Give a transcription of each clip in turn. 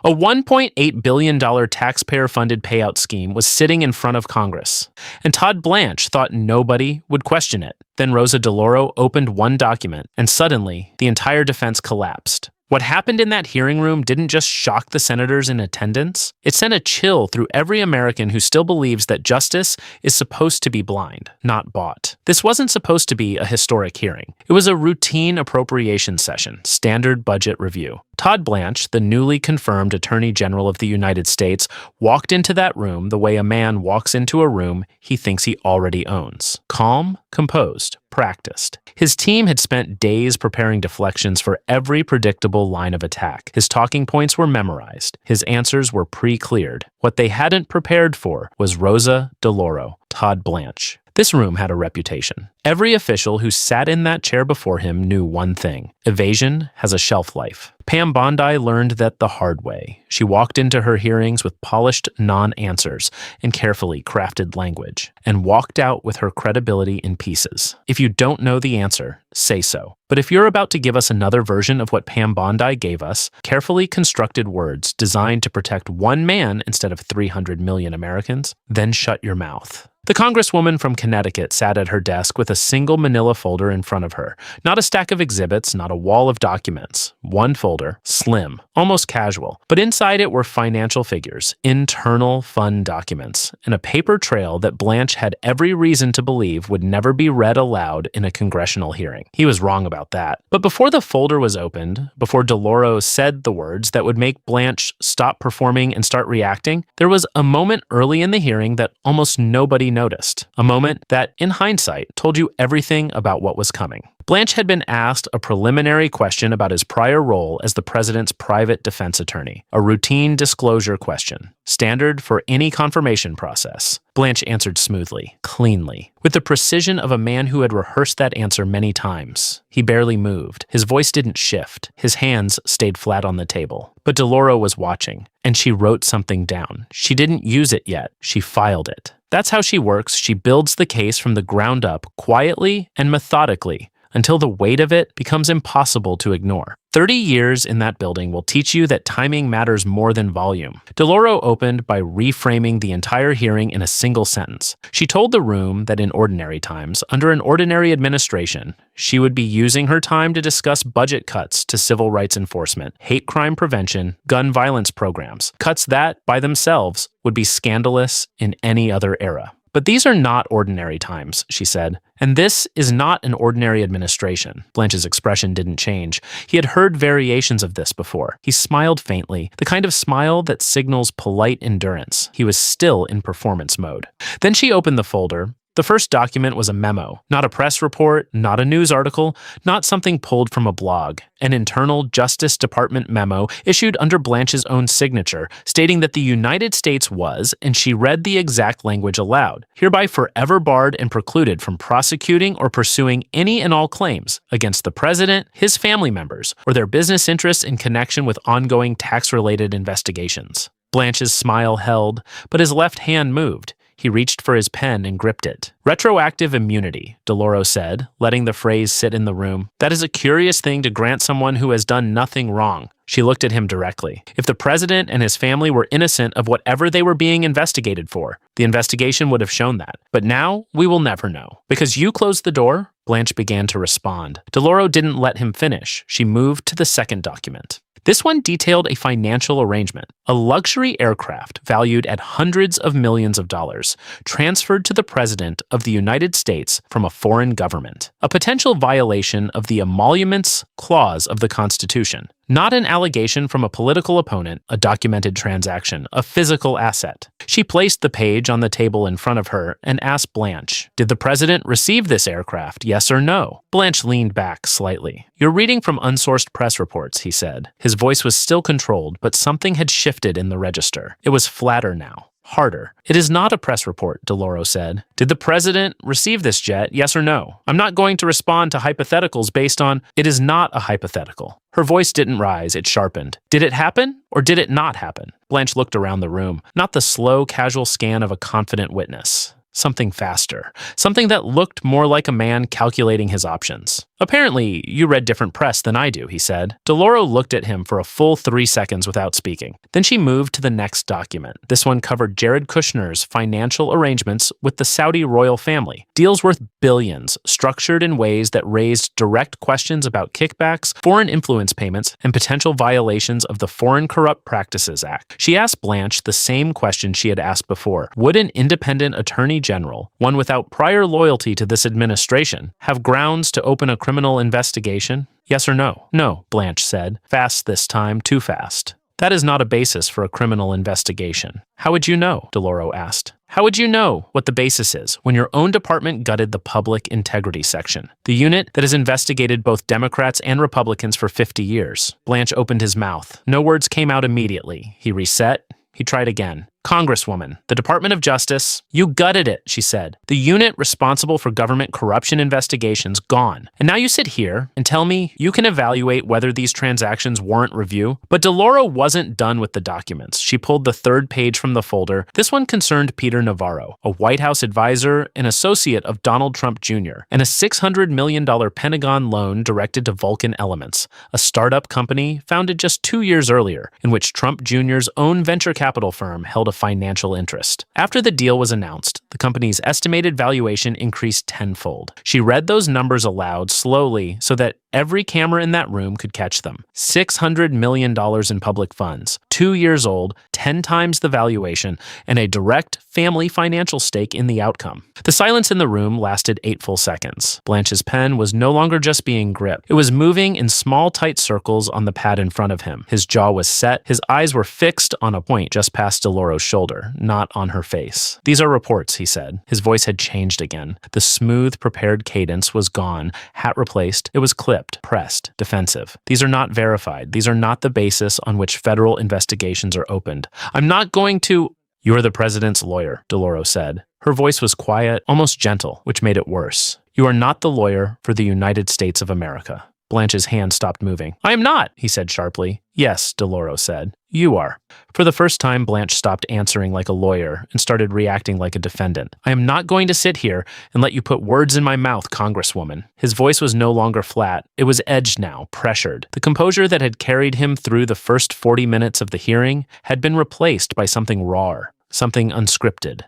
A $1.8 billion taxpayer-funded payout scheme was sitting in front of Congress, and Todd Blanche thought nobody would question it. Then Rosa DeLauro opened one document, and suddenly, the entire defense collapsed. What happened in that hearing room didn't just shock the senators in attendance, it sent a chill through every American who still believes that justice is supposed to be blind, not bought. This wasn't supposed to be a historic hearing. It was a routine appropriation session, standard budget review. Todd Blanche, the newly confirmed Attorney General of the United States, walked into that room the way a man walks into a room he thinks he already owns. Calm, composed, practiced. His team had spent days preparing deflections for every predictable line of attack. His talking points were memorized. His answers were pre-cleared. What they hadn't prepared for was Rosa DeLauro, Todd Blanche. This room had a reputation. Every official who sat in that chair before him knew one thing: evasion has a shelf life. Pam Bondi learned that the hard way. She walked into her hearings with polished non-answers and carefully crafted language, and walked out with her credibility in pieces. If you don't know the answer, say so. But if you're about to give us another version of what Pam Bondi gave us, carefully constructed words designed to protect one man instead of 300 million Americans, then shut your mouth. The Congresswoman from Connecticut sat at her desk with a single manila folder in front of her. Not a stack of exhibits, not a wall of documents. One folder, slim, almost casual. But inside it were financial figures, internal fund documents, and a paper trail that Blanche had every reason to believe would never be read aloud in a congressional hearing. He was wrong about that. But before the folder was opened, before DeLauro said the words that would make Blanche stop performing and start reacting, there was a moment early in the hearing that almost nobody noticed. A moment that, in hindsight, told you everything about what was coming. Blanche had been asked a preliminary question about his prior role as the president's private defense attorney, a routine disclosure question, standard for any confirmation process. Blanche answered smoothly, cleanly, with the precision of a man who had rehearsed that answer many times. He barely moved. His voice didn't shift. His hands stayed flat on the table. But DeLauro was watching, and she wrote something down. She didn't use it yet. She filed it. That's how she works. She builds the case from the ground up, quietly and methodically, until the weight of it becomes impossible to ignore. 30 years in that building will teach you that timing matters more than volume. DeLauro opened by reframing the entire hearing in a single sentence. She told the room that in ordinary times, under an ordinary administration, she would be using her time to discuss budget cuts to civil rights enforcement, hate crime prevention, gun violence programs, cuts that, by themselves, would be scandalous in any other era. But these are not ordinary times, she said. And this is not an ordinary administration. Blanche's expression didn't change. He had heard variations of this before. He smiled faintly, the kind of smile that signals polite endurance. He was still in performance mode. Then she opened the folder. The first document was a memo, not a press report, not a news article, not something pulled from a blog. An internal Justice Department memo issued under Blanche's own signature, stating that the United States was, and she read the exact language aloud, hereby forever barred and precluded from prosecuting or pursuing any and all claims against the president, his family members, or their business interests in connection with ongoing tax-related investigations. Blanche's smile held, but his left hand moved. He reached for his pen and gripped it. Retroactive immunity, DeLauro said, letting the phrase sit in the room. That is a curious thing to grant someone who has done nothing wrong. She looked at him directly. If the president and his family were innocent of whatever they were being investigated for, the investigation would have shown that. But now, we will never know. Because you closed the door, Blanche began to respond. DeLauro didn't let him finish. She moved to the second document. This one detailed a financial arrangement, a luxury aircraft valued at hundreds of millions of dollars, transferred to the President of the United States from a foreign government, a potential violation of the Emoluments Clause of the Constitution. Not an allegation from a political opponent, a documented transaction, a physical asset. She placed the page on the table in front of her and asked Blanche, "Did the president receive this aircraft, yes or no?" Blanche leaned back slightly. "You're reading from unsourced press reports," he said. His voice was still controlled, but something had shifted in the register. It was flatter now. Harder. "It is not a press report," DeLauro said. "Did the president receive this jet, yes or no? I'm not going to respond to hypotheticals based on, it is not a hypothetical." Her voice didn't rise, it sharpened. "Did it happen, or did it not happen?" Blanche looked around the room, not the slow, casual scan of a confident witness. Something faster. Something that looked more like a man calculating his options. Apparently, you read different press than I do, he said. DeLauro looked at him for a full 3 seconds without speaking. Then she moved to the next document. This one covered Jared Kushner's financial arrangements with the Saudi royal family. Deals worth billions, structured in ways that raised direct questions about kickbacks, foreign influence payments, and potential violations of the Foreign Corrupt Practices Act. She asked Blanche the same question she had asked before. Would an independent attorney general, one without prior loyalty to this administration, have grounds to open a criminal investigation? Yes or no? No, Blanche said. Fast this time, too fast. That is not a basis for a criminal investigation. How would you know? DeLauro asked. How would you know what the basis is when your own department gutted the Public Integrity Section, the unit that has investigated both Democrats and Republicans for 50 years? Blanche opened his mouth. No words came out immediately. He reset. He tried again. Congresswoman, the Department of Justice, you gutted it, she said. The unit responsible for government corruption investigations gone. And now you sit here and tell me you can evaluate whether these transactions warrant review? But DeLauro wasn't done with the documents. She pulled the third page from the folder. This one concerned Peter Navarro, a White House advisor and associate of Donald Trump Jr., and a $600 million Pentagon loan directed to Vulcan Elements, a startup company founded just 2 years earlier, in which Trump Jr.'s own venture capital firm held a financial interest. After the deal was announced, the company's estimated valuation increased tenfold. She read those numbers aloud slowly so that every camera in that room could catch them. $600 million in public funds, 2 years old, 10 times the valuation, and a direct family financial stake in the outcome. The silence in the room lasted 8 full seconds. Blanche's pen was no longer just being gripped. It was moving in small, tight circles on the pad in front of him. His jaw was set. His eyes were fixed on a point just past DeLauro's shoulder, not on her face. These are reports, he said. His voice had changed again. The smooth, prepared cadence was gone, hat replaced. It was clipped, pressed, defensive. These are not verified. These are not the basis on which federal investigations are opened. I'm not going to... You're the president's lawyer, DeLauro said. Her voice was quiet, almost gentle, which made it worse. You are not the lawyer for the United States of America. Blanche's hand stopped moving. I am not, he said sharply. Yes, DeLauro said. You are. For the first time, Blanche stopped answering like a lawyer and started reacting like a defendant. I am not going to sit here and let you put words in my mouth, Congresswoman. His voice was no longer flat. It was edged now, pressured. The composure that had carried him through the first 40 minutes of the hearing had been replaced by something raw, something unscripted.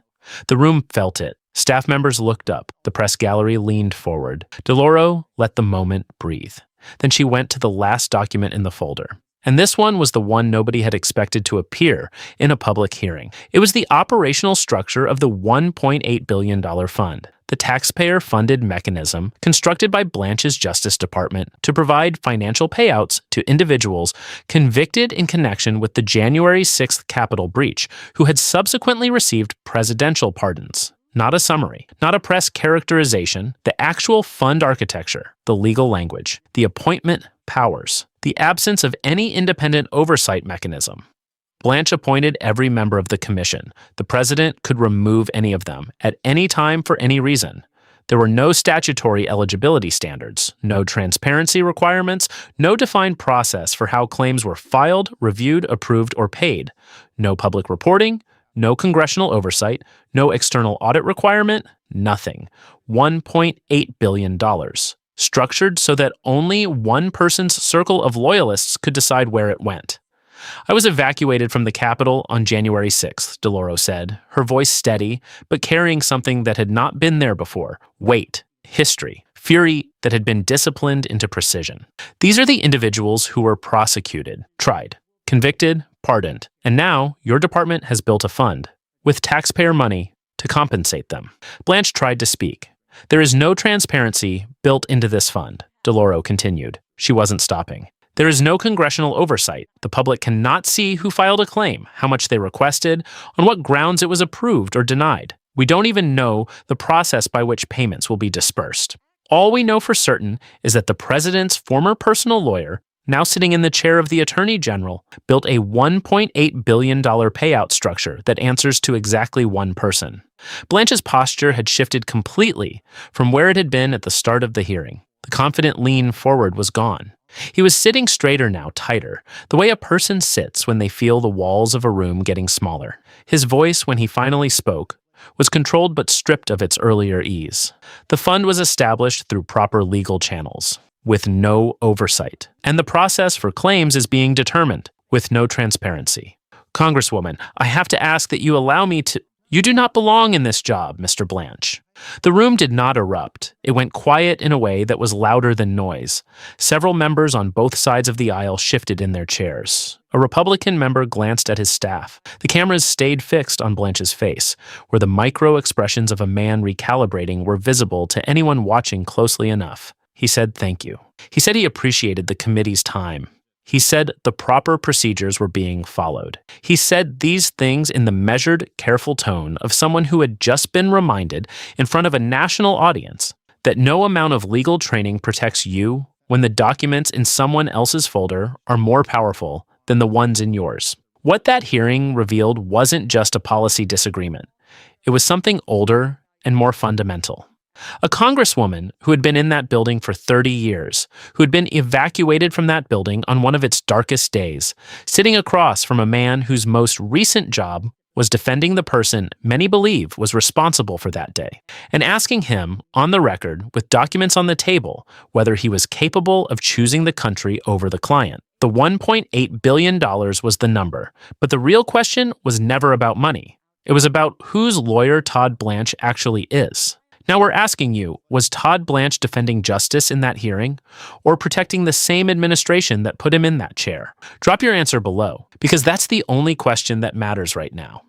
The room felt it. Staff members looked up. The press gallery leaned forward. DeLauro let the moment breathe. Then she went to the last document in the folder. And this one was the one nobody had expected to appear in a public hearing. It was the operational structure of the $1.8 billion fund, the taxpayer-funded mechanism constructed by Blanche's Justice Department to provide financial payouts to individuals convicted in connection with the January 6th Capitol breach who had subsequently received presidential pardons. Not a summary, not a press characterization, the actual fund architecture, the legal language, the appointment powers, the absence of any independent oversight mechanism. Blanche appointed every member of the commission. The president could remove any of them at any time for any reason. There were no statutory eligibility standards, no transparency requirements, no defined process for how claims were filed, reviewed, approved, or paid, no public reporting, no congressional oversight, no external audit requirement, nothing. $1.8 billion. Structured so that only one person's circle of loyalists could decide where it went. I was evacuated from the Capitol on January 6th, DeLauro said, her voice steady, but carrying something that had not been there before. Weight, history, fury that had been disciplined into precision. These are the individuals who were prosecuted, tried, convicted, pardoned, and now your department has built a fund with taxpayer money to compensate them. Blanche tried to speak. There is no transparency built into this fund, DeLauro continued. She wasn't stopping. There is no congressional oversight. The public cannot see who filed a claim, how much they requested, on what grounds it was approved or denied. We don't even know the process by which payments will be dispersed. All we know for certain is that the president's former personal lawyer, now sitting in the chair of the Attorney General, built a $1.8 billion payout structure that answers to exactly one person. Blanche's posture had shifted completely from where it had been at the start of the hearing. The confident lean forward was gone. He was sitting straighter now, tighter, the way a person sits when they feel the walls of a room getting smaller. His voice, when he finally spoke, was controlled but stripped of its earlier ease. The fund was established through proper legal channels, with no oversight, and the process for claims is being determined, with no transparency. Congresswoman, I have to ask that you allow me to— You do not belong in this job, Mr. Blanche. The room did not erupt. It went quiet in a way that was louder than noise. Several members on both sides of the aisle shifted in their chairs. A Republican member glanced at his staff. The cameras stayed fixed on Blanche's face, where the micro expressions of a man recalibrating were visible to anyone watching closely enough. He said thank you. He said he appreciated the committee's time. He said the proper procedures were being followed. He said these things in the measured, careful tone of someone who had just been reminded in front of a national audience that no amount of legal training protects you when the documents in someone else's folder are more powerful than the ones in yours. What that hearing revealed wasn't just a policy disagreement. It was something older and more fundamental. A congresswoman who had been in that building for 30 years, who had been evacuated from that building on one of its darkest days, sitting across from a man whose most recent job was defending the person many believe was responsible for that day, and asking him, on the record, with documents on the table, whether he was capable of choosing the country over the client. The $1.8 billion was the number, but the real question was never about money. It was about whose lawyer Todd Blanche actually is. Now we're asking you, was Todd Blanche defending justice in that hearing, or protecting the same administration that put him in that chair? Drop your answer below, because that's the only question that matters right now.